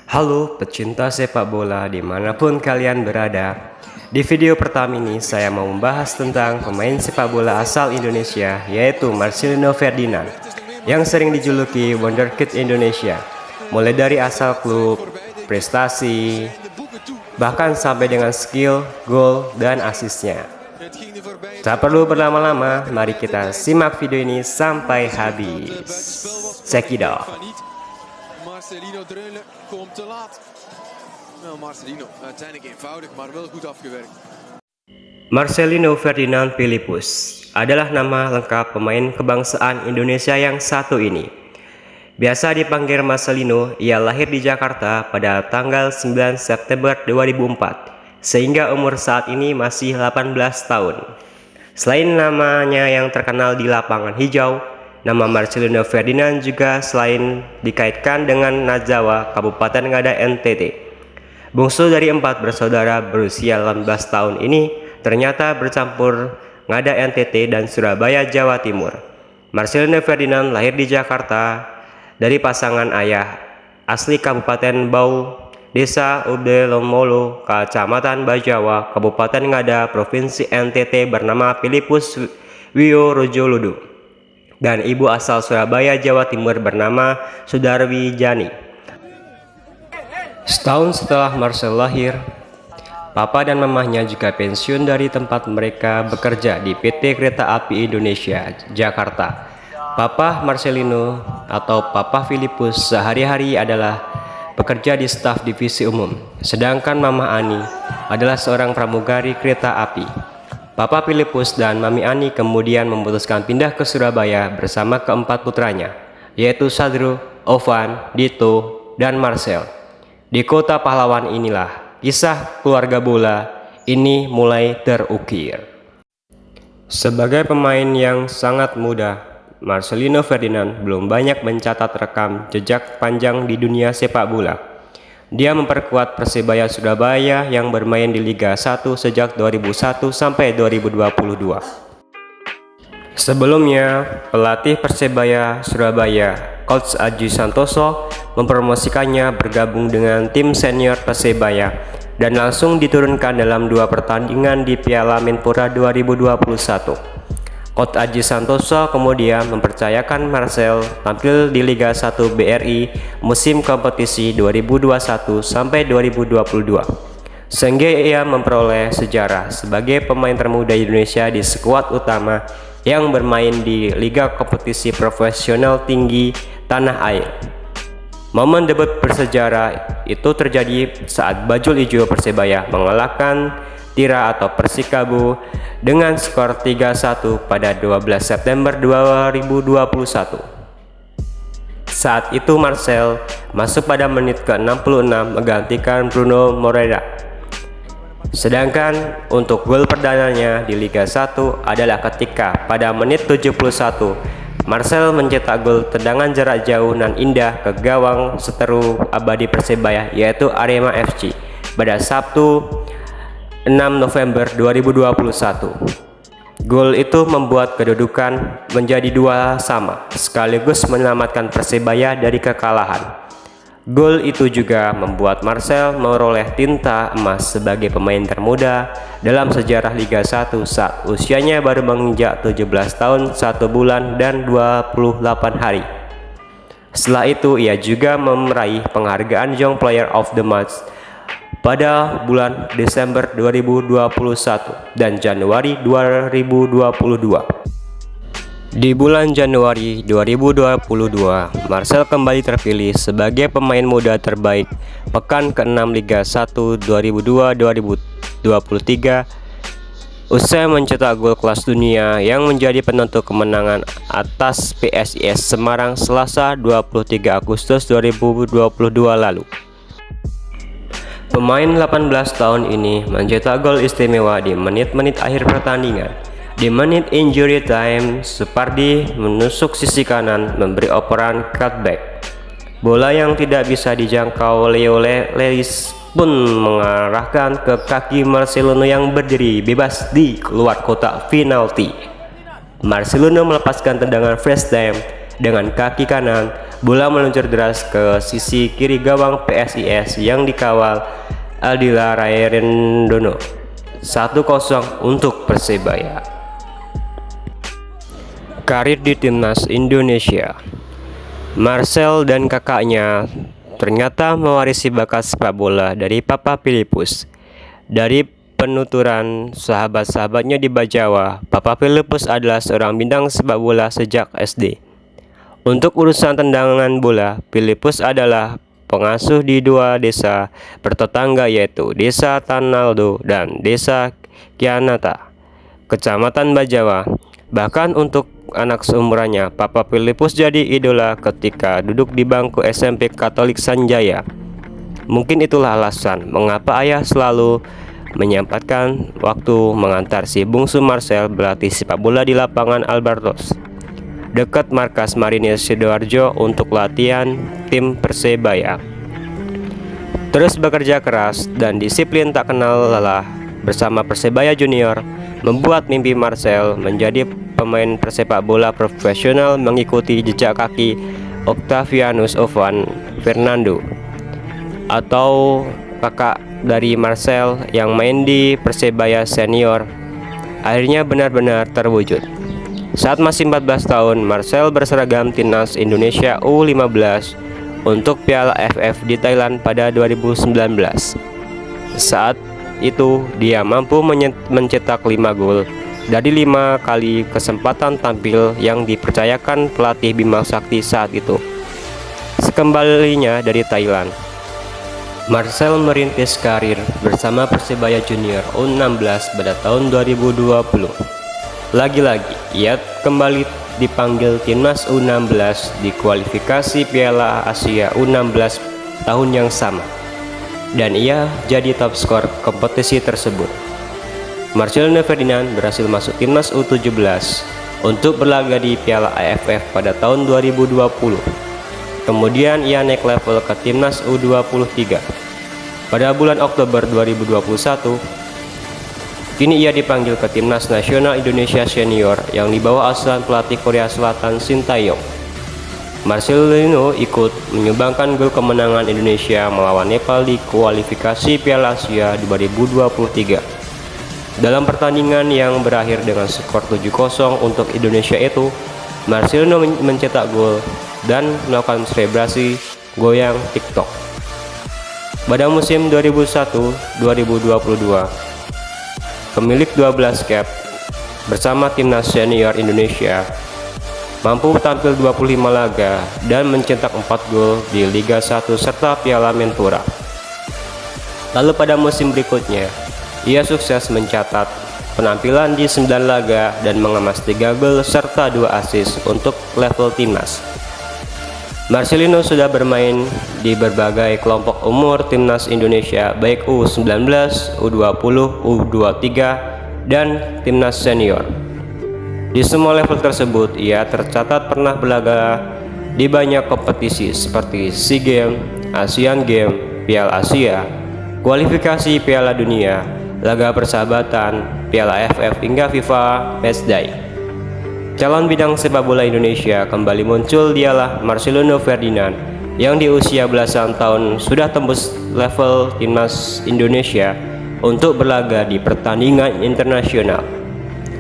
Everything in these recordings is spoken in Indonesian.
Halo pecinta sepak bola dimanapun kalian berada. Di video pertama ini saya mau membahas tentang pemain sepak bola asal Indonesia, yaitu Marcelino Ferdinand, yang sering dijuluki Wonderkid Indonesia. Mulai dari asal klub, prestasi, bahkan sampai dengan skill, gol, dan asisnya. Tak perlu berlama-lama, mari kita simak video ini sampai habis. Check it out. Marcelino Dreulen komt te laat. Nou, Marcelino, uiteindelijk eenvoudig, maar wel goed afgewerkt. Marcelino Ferdinand Philippus adalah nama lengkap pemain kebangsaan Indonesia yang satu ini. Biasa dipanggil Marcelino, ia lahir di Jakarta pada tanggal 9 September 2004, sehingga umur saat ini masih 18 tahun. Selain namanya yang terkenal di lapangan hijau, nama Marcelino Ferdinand juga selain dikaitkan dengan Nazawa, Kabupaten Ngada NTT. Bungsu dari 4 bersaudara berusia 18 tahun ini ternyata bercampur Ngada NTT dan Surabaya, Jawa Timur. Marcelino Ferdinand lahir di Jakarta dari pasangan ayah asli Kabupaten Bau, Desa Udelomolo, Kecamatan Bajawa, Kabupaten Ngada, Provinsi NTT bernama Philippus Wiyorojoludu, dan ibu asal Surabaya, Jawa Timur bernama Sudarwi Jani. Setahun setelah Marcel lahir, papa dan mamahnya juga pensiun dari tempat mereka bekerja di PT Kereta Api Indonesia, Jakarta. Papa Marcelino atau Papa Philippus sehari-hari adalah bekerja di staf divisi umum, sedangkan Mama Ani adalah seorang pramugari kereta api. Papa Philippus dan Mami Ani kemudian memutuskan pindah ke Surabaya bersama keempat putranya, yaitu Sadru, Ovan, Dito, dan Marcel. Di kota pahlawan inilah kisah keluarga bola ini mulai terukir. Sebagai pemain yang sangat muda, Marcelino Ferdinand belum banyak mencatat rekam jejak panjang di dunia sepak bola. Dia memperkuat Persebaya Surabaya yang bermain di Liga 1 sejak 2001 sampai 2022. Sebelumnya, pelatih Persebaya Surabaya, Coach Aji Santoso, mempromosikannya bergabung dengan tim senior Persebaya dan langsung diturunkan dalam 2 pertandingan di Piala Menpora 2021. Coach Aji Santoso kemudian mempercayakan Marcel tampil di Liga 1 BRI musim kompetisi 2021 sampai 2022, sehingga ia memperoleh sejarah sebagai pemain termuda Indonesia di skuad utama yang bermain di Liga Kompetisi Profesional Tinggi Tanah Air. Momen debut bersejarah itu terjadi saat bajul ijo Persebaya mengalahkan Tira atau Persikabo dengan skor 3-1 pada 12 September 2021. Saat itu Marcel masuk pada menit ke-66 menggantikan Bruno Moreira. Sedangkan untuk gol perdananya di Liga 1 adalah ketika pada menit 71 Marcel mencetak gol tendangan jarak jauh nan indah ke gawang seteru abadi Persebaya, yaitu Arema FC, pada Sabtu 6 November 2021. Gol itu membuat kedudukan menjadi 2-2 sekaligus menyelamatkan Persebaya dari kekalahan. Gol itu juga membuat Marcel memperoleh tinta emas sebagai pemain termuda dalam sejarah Liga 1 saat usianya baru menginjak 17 tahun 1 bulan dan 28 hari. Setelah itu ia juga meraih penghargaan Young Player of the Match pada bulan Desember 2021 dan Januari 2022. Di bulan Januari 2022, Marcel kembali terpilih sebagai pemain muda terbaik pekan ke-6 Liga 1 2022-2023 usai mencetak gol kelas dunia yang menjadi penentu kemenangan atas PSIS Semarang Selasa 23 Agustus 2022 lalu. Pemain 18 tahun ini mencetak gol istimewa di menit-menit akhir pertandingan. Di menit injury time, Supardi menusuk sisi kanan memberi operan cutback. Bola yang tidak bisa dijangkau Leo Lelis pun mengarahkan ke kaki Marcelino yang berdiri bebas di keluar kotak penalti. Marcelino melepaskan tendangan fresh time dengan kaki kanan bola meluncur deras ke sisi kiri gawang PSIS yang dikawal Aldila Rayendono. 1-0 untuk Persebaya. Karir di timnas Indonesia. Marcel dan kakaknya ternyata mewarisi bakat sepak bola dari Papa Filipus. Dari penuturan sahabat-sahabatnya di Bajawa, Papa Filipus adalah seorang bintang sepak bola sejak SD. Untuk urusan tendangan bola, Filipus adalah pengasuh di 2 desa bertetangga, yaitu Desa Tanaldo dan Desa Kianata, Kecamatan Bajawa. Bahkan untuk anak seumurannya, Papa Filipus jadi idola ketika duduk di bangku SMP Katolik Sanjaya. Mungkin itulah alasan mengapa ayah selalu menyempatkan waktu mengantar si bungsu Marcel berlatih sepak bola di lapangan Albertos, dekat markas Marinir Sidoarjo untuk latihan tim Persebaya. Terus bekerja keras dan disiplin tak kenal lelah bersama Persebaya Junior membuat mimpi Marcel menjadi pemain persepak bola profesional mengikuti jejak kaki Octavianus Ovan Fernando, atau kakak dari Marcel yang main di Persebaya Senior, akhirnya benar-benar terwujud. Saat masih 14 tahun, Marcel berseragam timnas Indonesia U15 untuk Piala AFF di Thailand pada 2019. Saat itu dia mampu mencetak 5 gol dari 5 kali kesempatan tampil yang dipercayakan pelatih Bima Sakti saat itu. Sekembalinya dari Thailand, Marcel merintis karir bersama Persebaya Junior U16 pada tahun 2020. Lagi-lagi ia kembali dipanggil timnas U16 di kualifikasi Piala Asia U16 tahun yang sama, dan ia jadi top skor kompetisi tersebut. Marcelino Ferdinand berhasil masuk timnas U17 untuk berlaga di Piala AFF pada tahun 2020. Kemudian ia naik level ke timnas U23. Pada bulan Oktober 2021, kini ia dipanggil ke timnas nasional Indonesia senior yang dibawa asuhan pelatih Korea Selatan Shin Tae-yong. Marcelino ikut menyumbangkan gol kemenangan Indonesia melawan Nepal di kualifikasi Piala Asia 2023. Dalam pertandingan yang berakhir dengan skor 7-0 untuk Indonesia itu, Marcelino mencetak gol dan melakukan selebrasi goyang TikTok. Pada musim 2001-2022, pemilik 12 cap bersama timnas senior Indonesia mampu tampil 25 laga dan mencetak 4 gol di Liga 1 serta Piala Menpora. Lalu pada musim berikutnya, ia sukses mencatat penampilan di 9 laga dan mengemas 3 gol serta 2 assist untuk level timnas. Marcelino sudah bermain di berbagai kelompok umur timnas Indonesia, baik U19, U20, U23, dan timnas senior. Di semua level tersebut, ia tercatat pernah berlaga di banyak kompetisi seperti SEA Games, Asian Games, Piala Asia, kualifikasi Piala Dunia, laga persahabatan, Piala AFF hingga FIFA Matchday. Calon bidang sepak bola Indonesia kembali muncul, dialah Marcelino Ferdinand yang di usia belasan tahun sudah tembus level timnas Indonesia untuk berlaga di pertandingan internasional.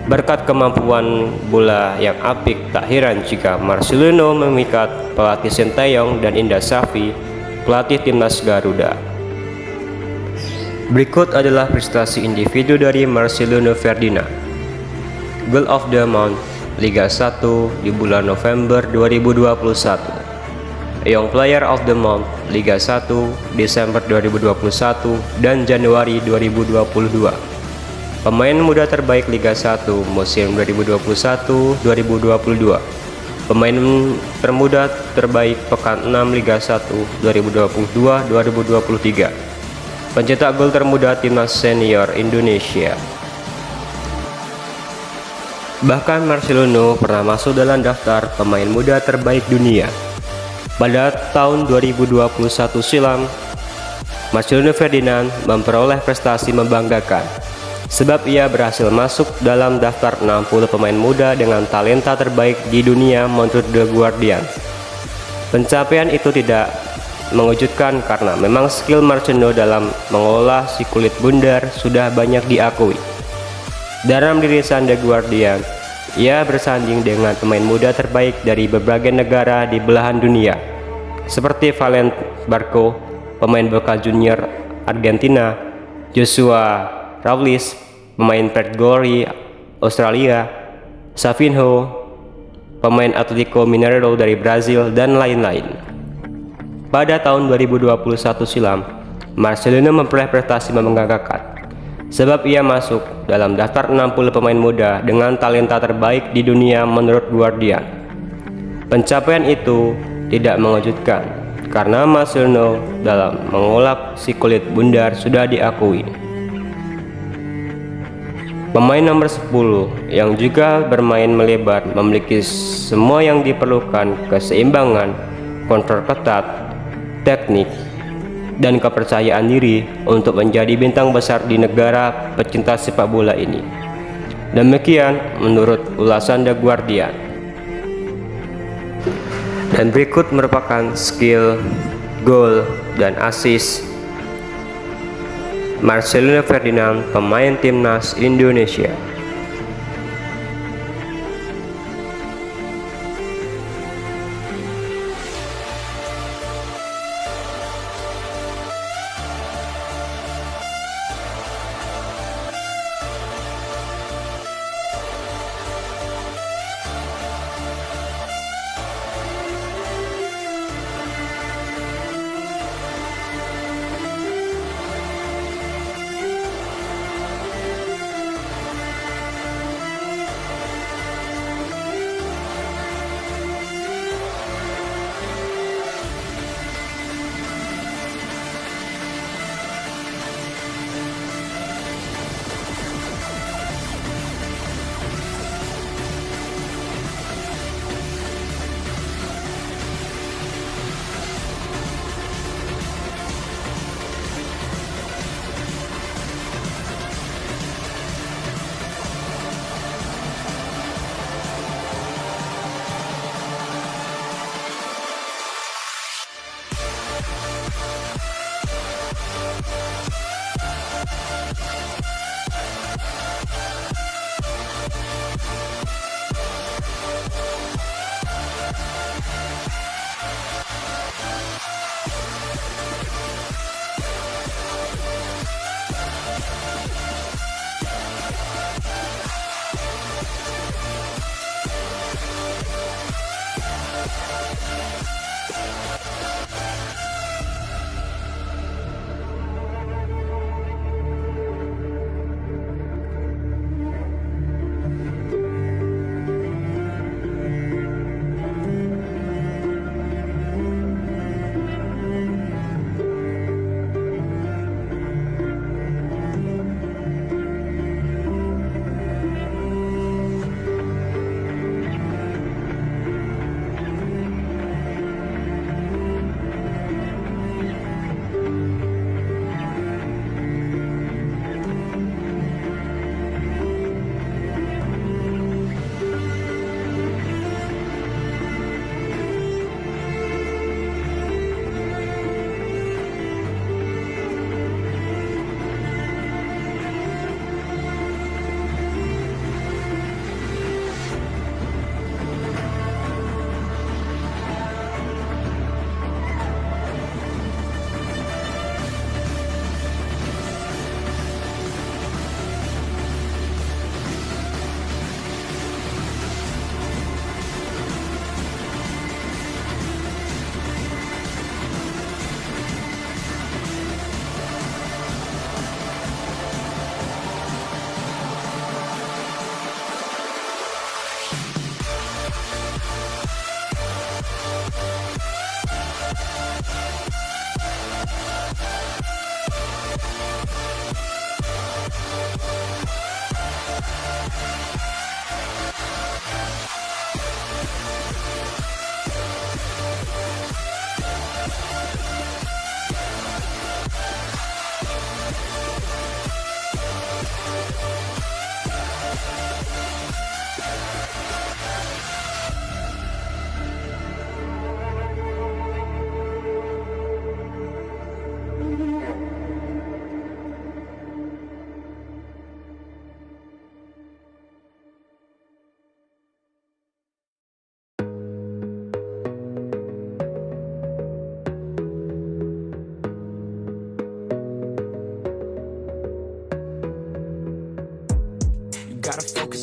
Berkat kemampuan bola yang apik, tak heran jika Marcelino memikat pelatih Shin Tae-yong dan Indra Shafri, pelatih timnas Garuda. Berikut adalah prestasi individu dari Marcelino Ferdinand. Goal of the Month Liga 1 di bulan November 2021. Young Player of the Month Liga 1 Desember 2021 dan Januari 2022. Pemain muda terbaik Liga 1 musim 2021-2022. Pemain termuda terbaik pekan 6 Liga 1 2022-2023. Pencetak gol termuda timnas senior Indonesia. Bahkan Marcelino pernah masuk dalam daftar pemain muda terbaik dunia. Pada tahun 2021 silam, Marcelino Ferdinand memperoleh prestasi membanggakan, sebab ia berhasil masuk dalam daftar 60 pemain muda dengan talenta terbaik di dunia menurut The Guardian. Pencapaian itu tidak mengejutkan karena memang skill Marcelino dalam mengolah si kulit bundar sudah banyak diakui. Dalam rilisan The Guardian, ia bersanding dengan pemain muda terbaik dari berbagai negara di belahan dunia, seperti Valent Barco, pemain Boca Junior Argentina, Joshua Rawlis, pemain Perth Glory Australia, Savinho, pemain Atletico Mineiro dari Brazil, dan lain-lain. Pada tahun 2021 silam, Marcelino memperoleh prestasi membanggakan, sebab ia masuk dalam daftar 60 pemain muda dengan talenta terbaik di dunia menurut Guardian. Pencapaian itu tidak mengejutkan, karena Marcelino dalam mengolah si kulit bundar sudah diakui. Pemain nomor 10 yang juga bermain melebar memiliki semua yang diperlukan: keseimbangan, kontrol ketat, teknik, dan kepercayaan diri untuk menjadi bintang besar di negara pecinta sepak bola ini. Demikian menurut ulasan The Guardian. Dan berikut merupakan skill, gol, dan assist Marcelino Ferdinand, pemain timnas Indonesia.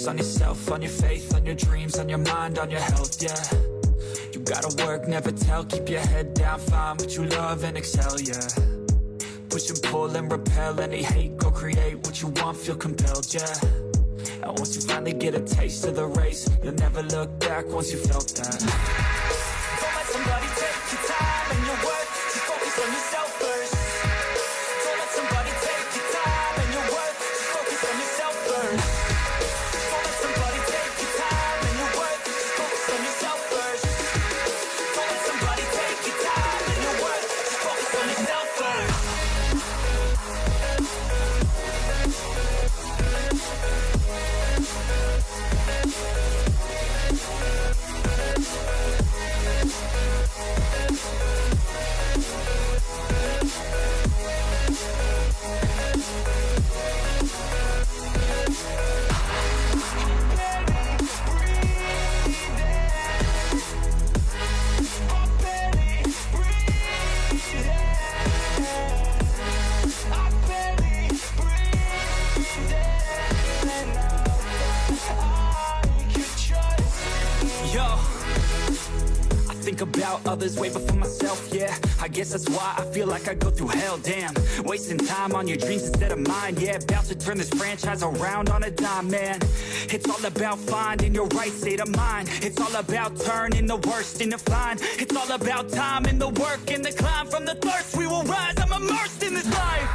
focus on yourself, on your faith, on your dreams, on your mind, on your health, yeah. You gotta work, never tell, keep your head down, find what you love and excel, yeah. Push and pull and repel any hate, go create what you want, feel compelled, yeah. And once you finally get a taste of the race, you'll never look back once you felt that. Don't let somebody take your time and your work, just focus on yourself first. Don't let somebody take your time and your work, just focus on yourself first. Don't let somebody take your time and your work, just focus on yourself first. Don't let somebody take your time and your work, just focus on yourself first. About others way before myself, yeah. I guess that's why I feel like I go through hell, damn. Wasting time on your dreams instead of mine, yeah. About to turn this franchise around on a dime, man. It's all about finding your right state of mind. It's all about turning the worst into fine. It's all about time and the work and the climb. From the thirst we will rise, I'm immersed in this life.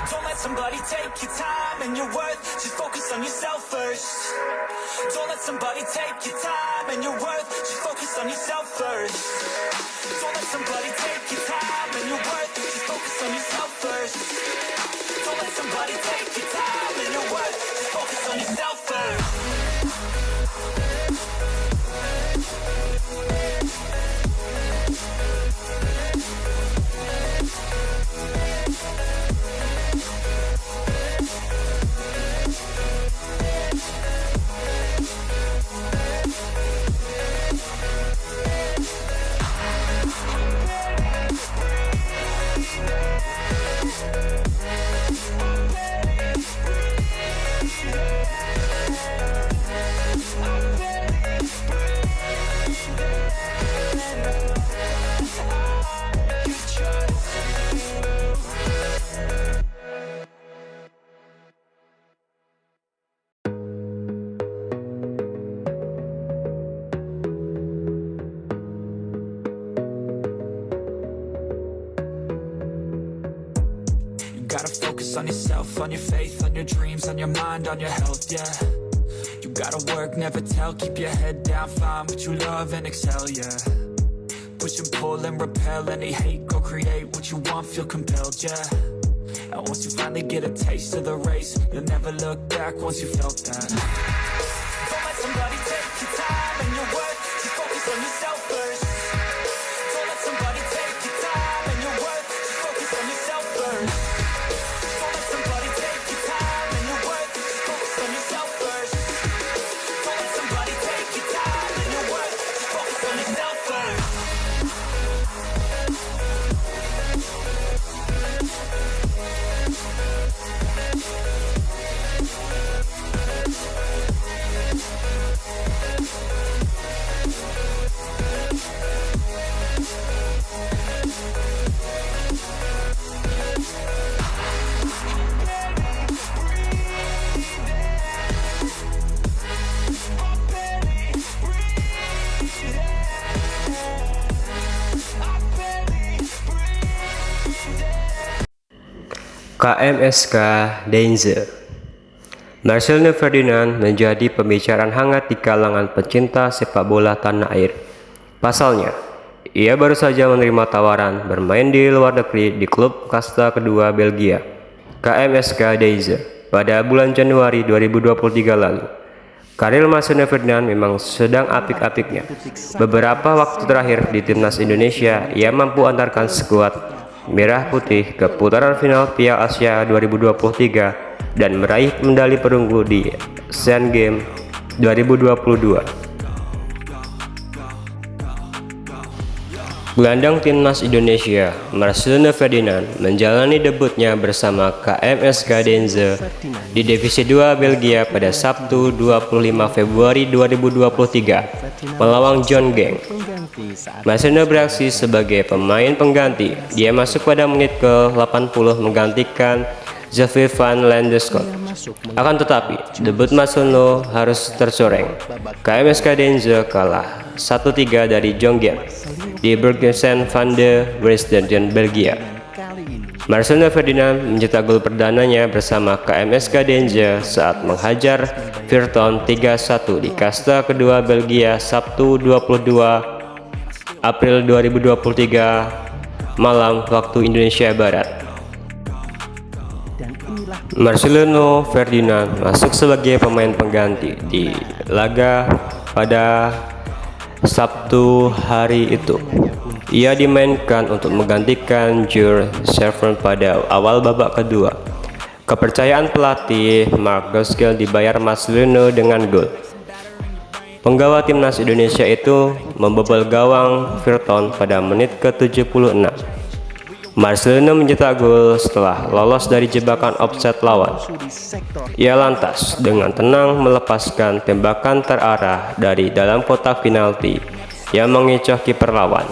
Don't let somebody take your time and your worth, just focus on yourself first. Don't let somebody take your time and your worth, just focus on yourself first. Don't let somebody take your time and your worth, just focus on yourself first. Don't let somebody take your time and your worth, just focus on yourself first. Gotta focus on yourself, on your faith, on your dreams, on your mind, on your health, yeah. You gotta work, never tell, keep your head down, find what you love and excel, yeah. Push and pull and repel any hate, go create what you want, feel compelled, yeah. And once you finally get a taste of the race, you'll never look back once you felt that. Don't let somebody take your time and your work, just focus on yourself first. Don't let somebody take your time and your work, just focus on yourself first. Don't let somebody take your time and your work, just focus on yourself first. Don't let somebody take your time and your work, just focus on yourself first. KMSK Danger. Marcelino Ferdinand menjadi pembicaraan hangat di kalangan pecinta sepak bola tanah air. Pasalnya, ia baru saja menerima tawaran bermain di luar negeri di klub kasta kedua Belgia, KMSK Danger, pada bulan Januari 2023 lalu. Karir Marcelino Ferdinand memang sedang apik-apiknya. Beberapa waktu terakhir di timnas Indonesia, ia mampu antarkan skuad Merah Putih ke putaran final Piala Asia 2023 dan meraih medali perunggu di Asian Games 2022. Gelandang timnas Indonesia, Marcelino Ferdinand menjalani debutnya bersama KMS Gadenze di Divisi 2 Belgia pada Sabtu 25 Februari 2023 melawan John Genk. Marcelino beraksi sebagai pemain pengganti. Dia masuk pada menit ke-80 menggantikan Xavi van Landeskog. Akan tetapi, debut Marcelino harus tercoreng. KMS Gadenze kalah 1-3 dari John Genk di Bergen van de Weesden, Belgia. Marcelino Ferdinand mencetak gol perdananya bersama KMS Gadenze saat menghajar Virton 3-1 di kasta kedua Belgia Sabtu 22 April 2023 malam waktu Indonesia Barat. Marcelino Ferdinand masuk sebagai pemain pengganti di laga pada Sabtu hari itu. Ia dimainkan untuk menggantikan Jules Servan pada awal babak kedua. Kepercayaan pelatih Mark Gaskell dibayar Marcelino dengan gol. Penggawa timnas Indonesia itu membobol gawang Virton pada menit ke-76. Marcelino mencetak gol setelah lolos dari jebakan offside lawan. Ia lantas dengan tenang melepaskan tembakan terarah dari dalam kotak penalti yang mengecoh kiper lawan.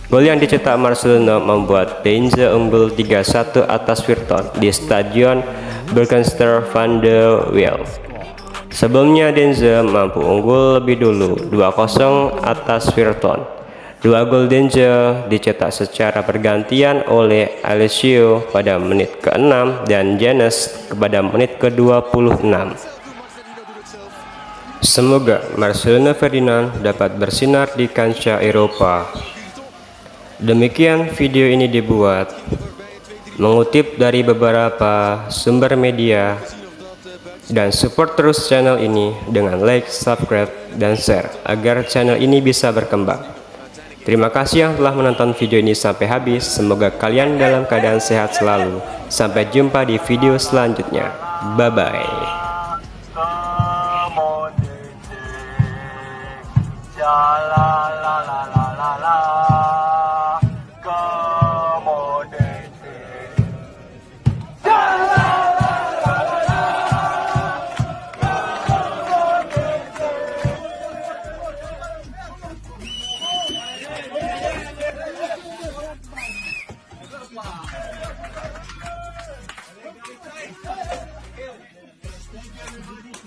Gol yang dicetak Marcelino membuat Denze unggul 3-1 atas Virton di Stadion Bergenster van de Wiel. Sebelumnya Denze mampu unggul lebih dulu 2-0 atas Virton. Dua gol Denze dicetak secara bergantian oleh Alessio pada menit ke-6 dan Jannes pada menit ke-26. Semoga Marcelino Ferdinand dapat bersinar di kancah Eropa. Demikian video ini dibuat mengutip dari beberapa sumber media, dan support terus channel ini dengan like, subscribe, dan share agar channel ini bisa berkembang. Terima kasih yang telah menonton video ini sampai habis. Semoga kalian dalam keadaan sehat selalu. Sampai jumpa di video selanjutnya. Bye bye.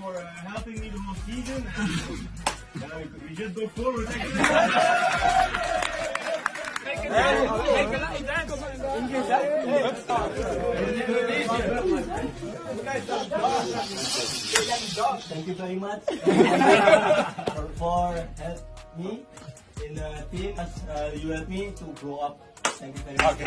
For helping me the whole season. We just go forward. Thank you very much for help me in the team as you help me to grow up. Thank you very much.